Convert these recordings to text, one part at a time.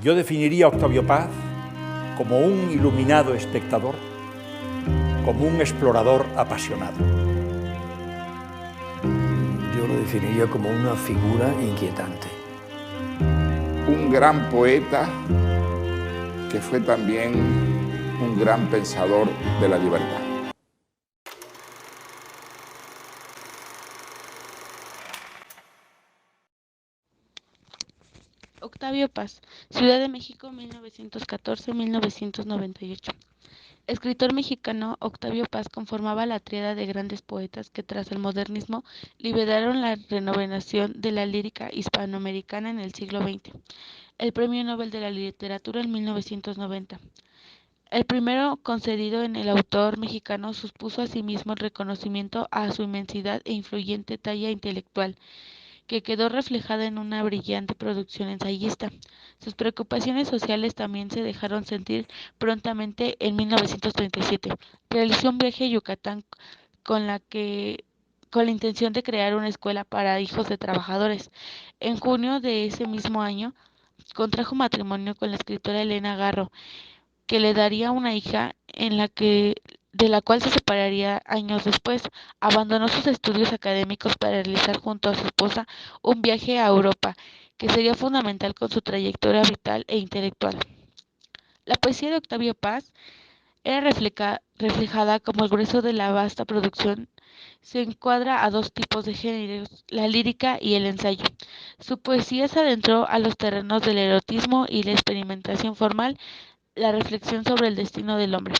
Yo definiría a Octavio Paz como un iluminado espectador, como un explorador apasionado. Yo lo definiría como una figura inquietante. Un gran poeta que fue también un gran pensador de la libertad. Octavio Paz, Ciudad de México, 1914-1998. Escritor mexicano, Octavio Paz conformaba la tríada de grandes poetas que tras el modernismo lideraron la renovación de la lírica hispanoamericana en el siglo XX. El Premio Nobel de la Literatura en 1990. El primero concedido en el autor mexicano supuso asimismo el reconocimiento a su inmensidad e influyente talla intelectual, que quedó reflejada en una brillante producción ensayista. Sus preocupaciones sociales también se dejaron sentir prontamente en 1937. Realizó un viaje a Yucatán con la intención de crear una escuela para hijos de trabajadores. En junio de ese mismo año, contrajo matrimonio con la escritora Elena Garro, que le daría una hija de la cual se separaría años después. Abandonó sus estudios académicos para realizar junto a su esposa un viaje a Europa, que sería fundamental con su trayectoria vital e intelectual. La poesía de Octavio Paz era reflejada como el grueso de la vasta producción. Se encuadra a dos tipos de géneros, la lírica y el ensayo. Su poesía se adentró a los terrenos del erotismo y la experimentación formal, la reflexión sobre el destino del hombre.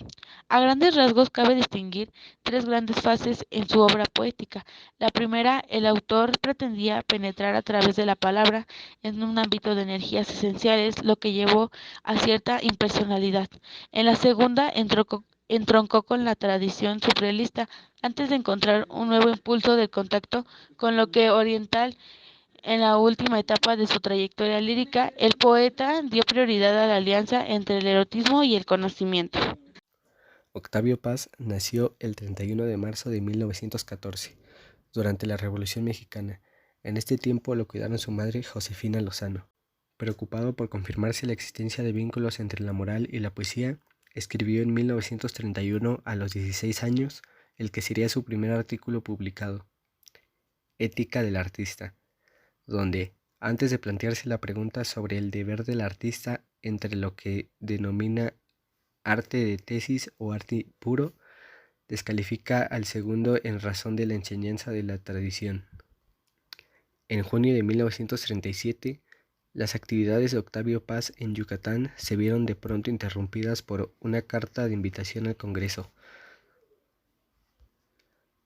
A grandes rasgos cabe distinguir tres grandes fases en su obra poética. La primera, el autor pretendía penetrar a través de la palabra en un ámbito de energías esenciales, lo que llevó a cierta impersonalidad. En la segunda, entroncó con la tradición surrealista antes de encontrar un nuevo impulso del contacto con lo que oriental. En la última etapa de su trayectoria lírica, el poeta dio prioridad a la alianza entre el erotismo y el conocimiento. Octavio Paz nació el 31 de marzo de 1914, durante la Revolución Mexicana. En este tiempo lo cuidaron su madre Josefina Lozano. Preocupado por confirmarse la existencia de vínculos entre la moral y la poesía, escribió en 1931, a los 16 años, el que sería su primer artículo publicado, Ética del Artista, donde, antes de plantearse la pregunta sobre el deber del artista entre lo que denomina arte de tesis o arte puro, descalifica al segundo en razón de la enseñanza de la tradición. En junio de 1937, las actividades de Octavio Paz en Yucatán se vieron de pronto interrumpidas por una carta de invitación al Congreso.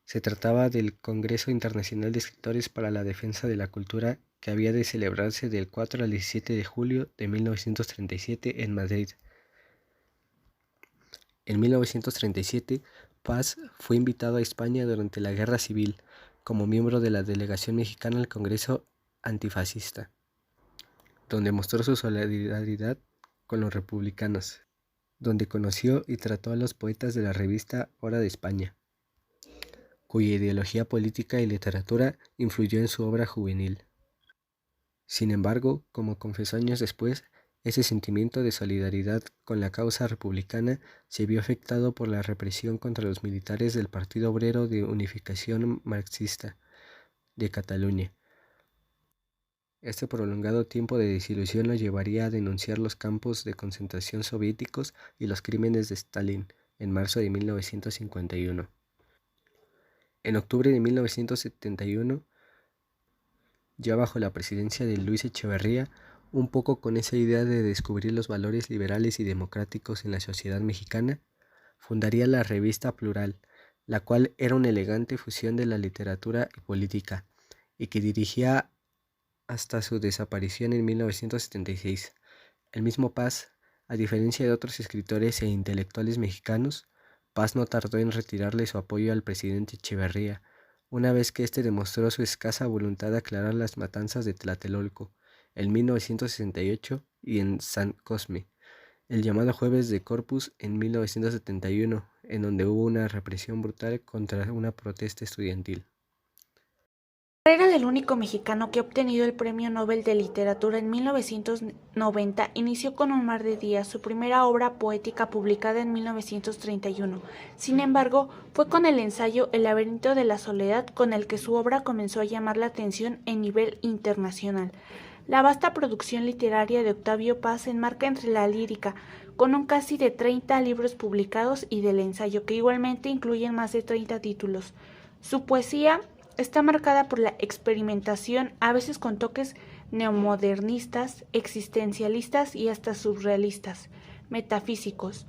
Se trataba del Congreso Internacional de Escritores para la Defensa de la Cultura, que había de celebrarse del 4 al 17 de julio de 1937 en Madrid. En 1937, Paz fue invitado a España durante la Guerra Civil como miembro de la delegación mexicana al Congreso Antifascista, donde mostró su solidaridad con los republicanos, donde conoció y trató a los poetas de la revista Hora de España, cuya ideología política y literatura influyó en su obra juvenil. Sin embargo, como confesó años después, ese sentimiento de solidaridad con la causa republicana se vio afectado por la represión contra los militares del Partido Obrero de Unificación Marxista de Cataluña. Este prolongado tiempo de desilusión lo llevaría a denunciar los campos de concentración soviéticos y los crímenes de Stalin en marzo de 1951. En octubre de 1971, ya bajo la presidencia de Luis Echeverría, un poco con esa idea de descubrir los valores liberales y democráticos en la sociedad mexicana, fundaría la revista Plural, la cual era una elegante fusión de la literatura y política, y que dirigía hasta su desaparición en 1976. El mismo Paz, a diferencia de otros escritores e intelectuales mexicanos, Paz no tardó en retirarle su apoyo al presidente Echeverría, una vez que éste demostró su escasa voluntad de aclarar las matanzas de Tlatelolco en 1968 y en San Cosme, el llamado Jueves de Corpus en 1971, en donde hubo una represión brutal contra una protesta estudiantil. La carrera del único mexicano que ha obtenido el Premio Nobel de Literatura en 1990 inició con Un mar de días, su primera obra poética publicada en 1931. Sin embargo, fue con el ensayo El laberinto de la soledad con el que su obra comenzó a llamar la atención en nivel internacional. La vasta producción literaria de Octavio Paz se enmarca entre la lírica, con un casi de 30 libros publicados, y del ensayo, que igualmente incluyen más de 30 títulos. Su poesía está marcada por la experimentación, a veces con toques neomodernistas, existencialistas y hasta surrealistas, metafísicos,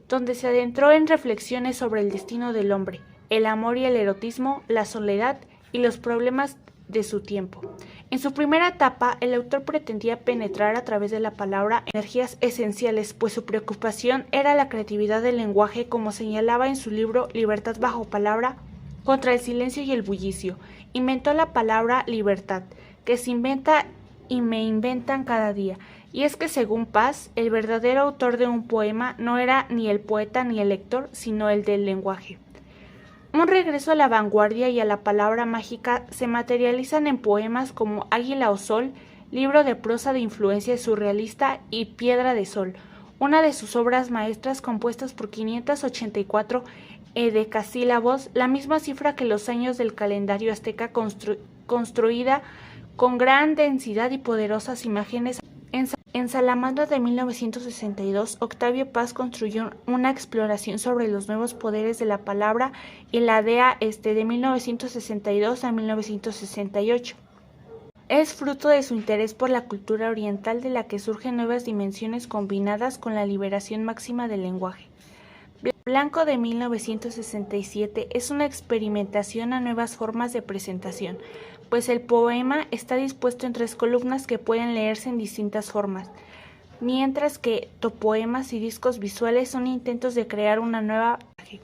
donde se adentró en reflexiones sobre el destino del hombre, el amor y el erotismo, la soledad y los problemas de su tiempo. En su primera etapa, el autor pretendía penetrar a través de la palabra energías esenciales, pues su preocupación era la creatividad del lenguaje, como señalaba en su libro Libertad bajo palabra, contra el silencio y el bullicio. Inventó la palabra libertad, que se inventa y me inventan cada día. Y es que, según Paz, el verdadero autor de un poema no era ni el poeta ni el lector, sino el del lenguaje. Un regreso a la vanguardia y a la palabra mágica se materializan en poemas como Águila o Sol, libro de prosa de influencia surrealista, y Piedra de Sol, una de sus obras maestras compuestas por 584 decasílabos, la misma cifra que los años del calendario azteca, construida con gran densidad y poderosas imágenes. En Salamandra de 1962, Octavio Paz construyó una exploración sobre los nuevos poderes de la palabra, y la DEA de 1962 a 1968. Es fruto de su interés por la cultura oriental, de la que surgen nuevas dimensiones combinadas con la liberación máxima del lenguaje. Blanco de 1967 es una experimentación a nuevas formas de presentación, pues el poema está dispuesto en 3 columnas que pueden leerse en distintas formas, mientras que topoemas y discos visuales son intentos de crear una nueva imagen.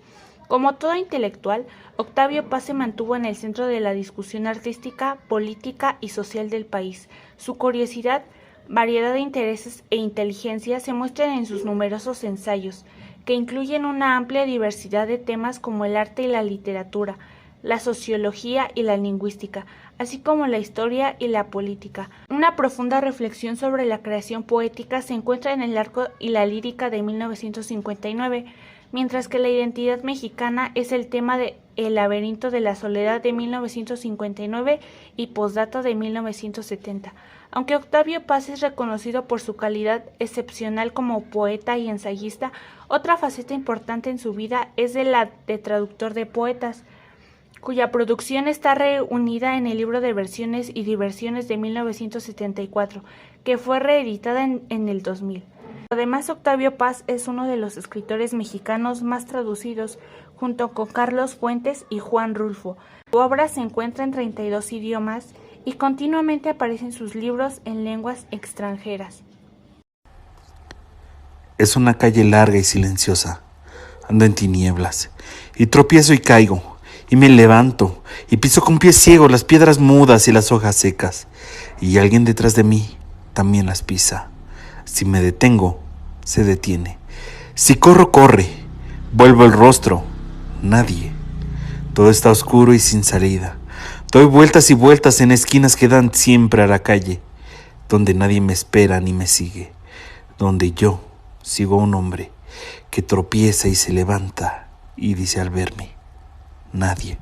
Como todo intelectual, Octavio Paz se mantuvo en el centro de la discusión artística, política y social del país. Su curiosidad, variedad de intereses e inteligencia se muestran en sus numerosos ensayos, que incluyen una amplia diversidad de temas como el arte y la literatura, la sociología y la lingüística, así como la historia y la política. Una profunda reflexión sobre la creación poética se encuentra en El arco y la lírica de 1959, mientras que la identidad mexicana es el tema de El laberinto de la soledad de 1959 y Postdata de 1970. Aunque Octavio Paz es reconocido por su calidad excepcional como poeta y ensayista, otra faceta importante en su vida es la de traductor de poetas, cuya producción está reunida en el libro de Versiones y Diversiones de 1974, que fue reeditada en el 2000. Además, Octavio Paz es uno de los escritores mexicanos más traducidos, junto con Carlos Fuentes y Juan Rulfo. Su obra se encuentra en 32 idiomas y continuamente aparecen sus libros en lenguas extranjeras. Es una calle larga y silenciosa. Ando en tinieblas y tropiezo y caigo, y me levanto y piso con pies ciegos las piedras mudas y las hojas secas, y alguien detrás de mí también las pisa. Si me detengo, se detiene. Si corro, corre. Vuelvo el rostro. Nadie. Todo está oscuro y sin salida. Doy vueltas y vueltas en esquinas que dan siempre a la calle, donde nadie me espera ni me sigue, donde yo sigo a un hombre que tropieza y se levanta y dice al verme: nadie.